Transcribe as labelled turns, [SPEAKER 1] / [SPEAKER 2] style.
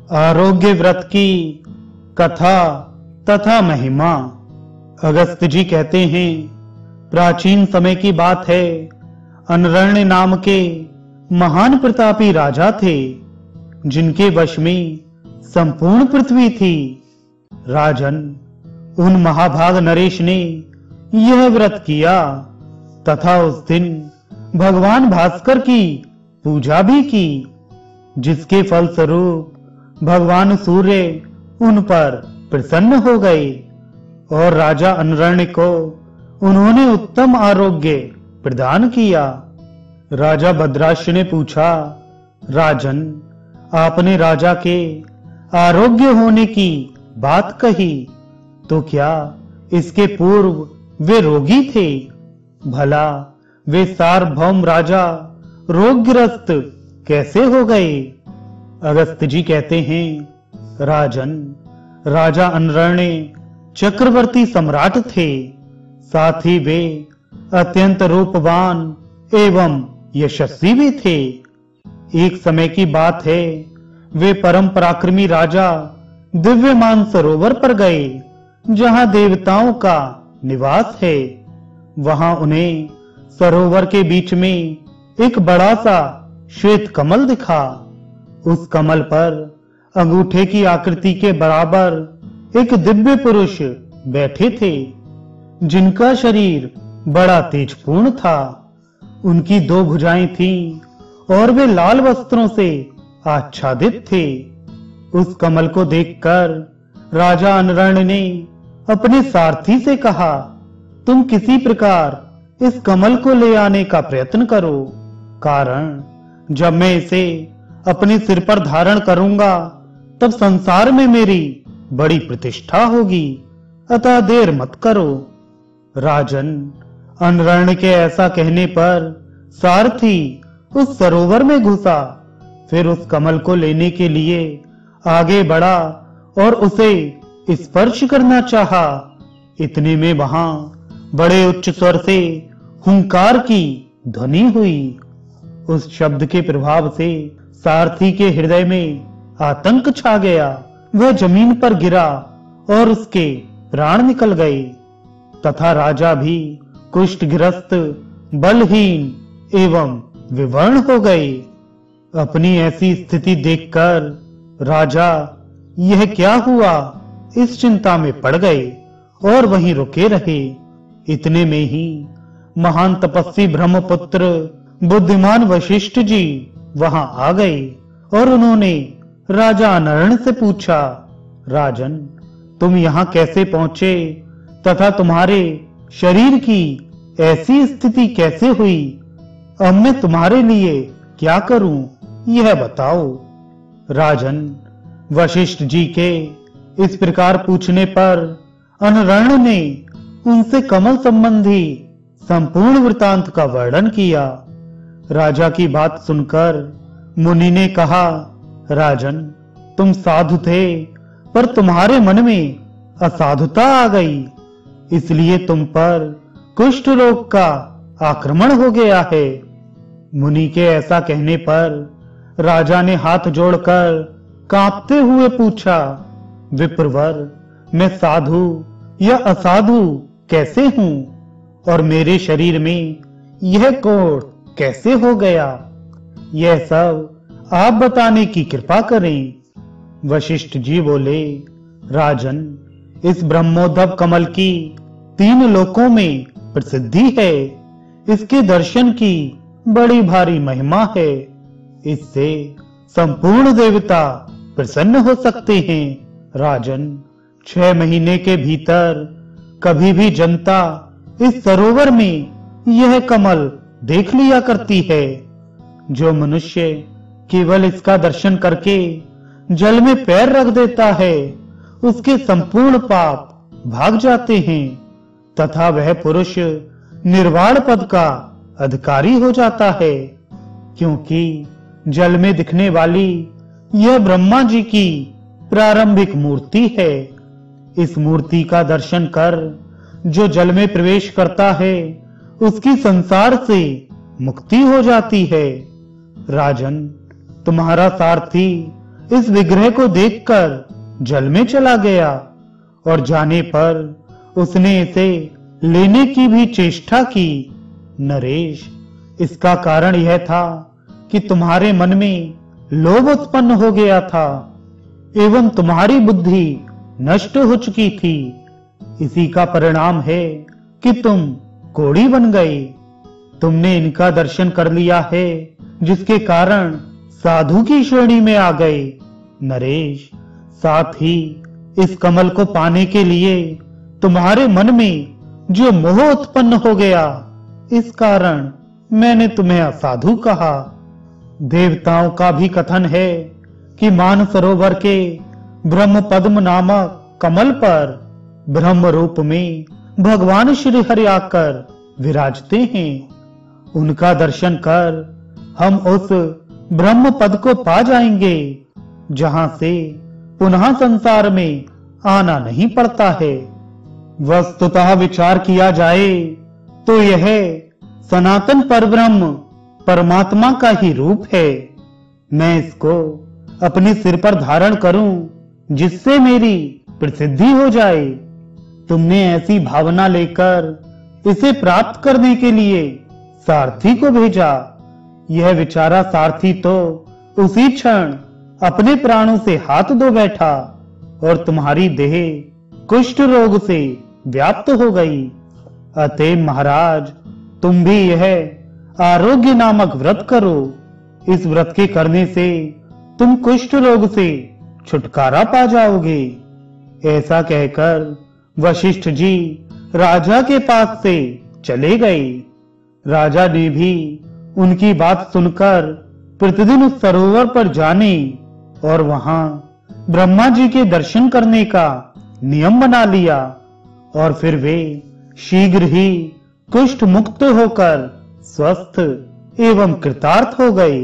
[SPEAKER 1] आरोग्य व्रत की कथा तथा महिमा। अगस्त जी कहते हैं, प्राचीन समय की बात है। अनरण्य नाम के महान प्रतापी राजा थे, जिनके वश में संपूर्ण पृथ्वी थी। राजन, उन महाभाग नरेश ने यह व्रत किया तथा उस दिन भगवान भास्कर की पूजा भी की, जिसके फलस्वरूप भगवान सूर्य उन पर प्रसन्न हो गए और राजा अनरण्य को उन्होंने उत्तम आरोग्य प्रदान किया। राजा भद्राक्ष ने पूछा, राजन, आपने राजा के आरोग्य होने की बात कही, तो क्या इसके पूर्व वे रोगी थे? भला वे सार्वभौम राजा रोगग्रस्त कैसे हो गए? अगस्त जी कहते हैं, राजन, राजा अनरण्य चक्रवर्ती सम्राट थे, साथ ही वे अत्यंत रूपवान एवं यशस्वी भी थे। एक समय की बात है, वे परम पराक्रमी राजा दिव्यमान सरोवर पर गए, जहां देवताओं का निवास है। वहां उन्हें सरोवर के बीच में एक बड़ा सा श्वेत कमल दिखा। उस कमल पर अंगूठे की आकृति के बराबर एक दिव्य पुरुष बैठे थे, जिनका शरीर बड़ा तेजपूर्ण था। उनकी 2 भुजाएं थीं और वे लाल वस्त्रों से आच्छादित थे। उस कमल को देखकर राजा अनरण्य ने अपने सारथी से कहा, तुम किसी प्रकार इस कमल को ले आने का प्रयत्न करो, कारण जब मैं इसे अपने सिर पर धारण करूंगा तब संसार में मेरी बड़ी प्रतिष्ठा होगी, अतः देर मत करो। राजन, अनरण्य के ऐसा कहने पर सारथी उस सरोवर में घुसा, फिर उस कमल को लेने के लिए आगे बढ़ा और उसे स्पर्श करना चाहा। इतने में वहां बड़े उच्च स्वर से हुंकार की ध्वनि हुई। उस शब्द के प्रभाव से सारथी के हृदय में आतंक छा गया। वह जमीन पर गिरा और उसके प्राण निकल गए तथा राजा भी कुष्ठग्रस्त, बलहीन एवं विवर्ण हो गए। अपनी ऐसी स्थिति देखकर राजा यह क्या हुआ, इस चिंता में पड़ गए और वहीं रुके रहे। इतने में ही महान तपस्वी ब्रह्मपुत्र बुद्धिमान वशिष्ठ जी वहां आ गए और उन्होंने राजा अनरण्य से पूछा, राजन, तुम यहां कैसे पहुंचे तथा तुम्हारे शरीर की ऐसी स्थिति कैसे हुई? अब मैं तुम्हारे लिए क्या करूं, यह बताओ। राजन, वशिष्ठ जी के इस प्रकार पूछने पर अनरण्य ने उनसे कमल संबंधी संपूर्ण वृतांत का वर्णन किया। राजा की बात सुनकर मुनि ने कहा, राजन, तुम साधु थे, पर तुम्हारे मन में असाधुता आ गई, इसलिए तुम पर कुष्ठ रोग का आक्रमण हो गया है। मुनि के ऐसा कहने पर राजा ने हाथ जोड़कर कांपते हुए पूछा, विप्रवर, मैं साधु या असाधु कैसे हूं और मेरे शरीर में यह कोढ़ कैसे हो गया? यह सब आप बताने की कृपा करें। वशिष्ठ जी बोले, राजन, इस ब्रह्मोद्भव कमल की 3 लोकों में प्रसिद्धि है। इसके दर्शन की बड़ी भारी महिमा है। इससे संपूर्ण देवता प्रसन्न हो सकते हैं। राजन, 6 महीने के भीतर कभी भी जनता इस सरोवर में यह कमल देख लिया करती है। जो मनुष्य केवल इसका दर्शन करके जल में पैर रख देता है, उसके संपूर्ण पाप भाग जाते हैं तथा वह पुरुष निर्वाण पद का अधिकारी हो जाता है। क्योंकि जल में दिखने वाली यह ब्रह्मा जी की प्रारंभिक मूर्ति है। इस मूर्ति का दर्शन कर जो जल में प्रवेश करता है, उसकी संसार से मुक्ति हो जाती है। राजन, तुम्हारा सारथी इस विग्रह को देखकर जल में चला गया और जाने पर उसने इसे लेने की भी चेष्टा की। नरेश, इसका कारण यह था कि तुम्हारे मन में लोभ उत्पन्न हो गया था एवं तुम्हारी बुद्धि नष्ट हो चुकी थी। इसी का परिणाम है कि तुम कोढ़ी बन गए। तुमने इनका दर्शन कर लिया है, जिसके कारण साधु की श्रेणी में आ गए। नरेश, साथ ही इस कमल को पाने के लिए तुम्हारे मन में जो मोह उत्पन्न हो गया, इस कारण मैंने तुम्हें असाधु कहा। देवताओं का भी कथन है कि मानसरोवर के ब्रह्म पद्म नामक कमल पर ब्रह्म रूप में भगवान श्री हरि आकर विराजते हैं। उनका दर्शन कर हम उस ब्रह्म पद को पा जाएंगे, जहां से पुनः संसार में आना नहीं पड़ता है। वस्तुतः विचार किया जाए तो यह सनातन परब्रह्म परमात्मा का ही रूप है। मैं इसको अपने सिर पर धारण करूं, जिससे मेरी प्रसिद्धि हो जाए। तुमने ऐसी भावना लेकर इसे प्राप्त करने के लिए सारथी को भेजा। यह बेचारा सारथी तो उसी क्षण अपने प्राणों से हाथ धो बैठा और तुम्हारी देह कुष्ठ रोग से व्याप्त हो गई। अतः महाराज, तुम भी यह आरोग्य नामक व्रत करो। इस व्रत के करने से तुम कुष्ठ रोग से छुटकारा पा जाओगे। ऐसा कहकर वशिष्ठ जी राजा के पास से चले गए। राजा ने भी उनकी बात सुनकर प्रतिदिन उस सरोवर पर जाने और वहां ब्रह्मा जी के दर्शन करने का नियम बना लिया और फिर वे शीघ्र ही कुष्ठ मुक्त होकर स्वस्थ एवं कृतार्थ हो गए।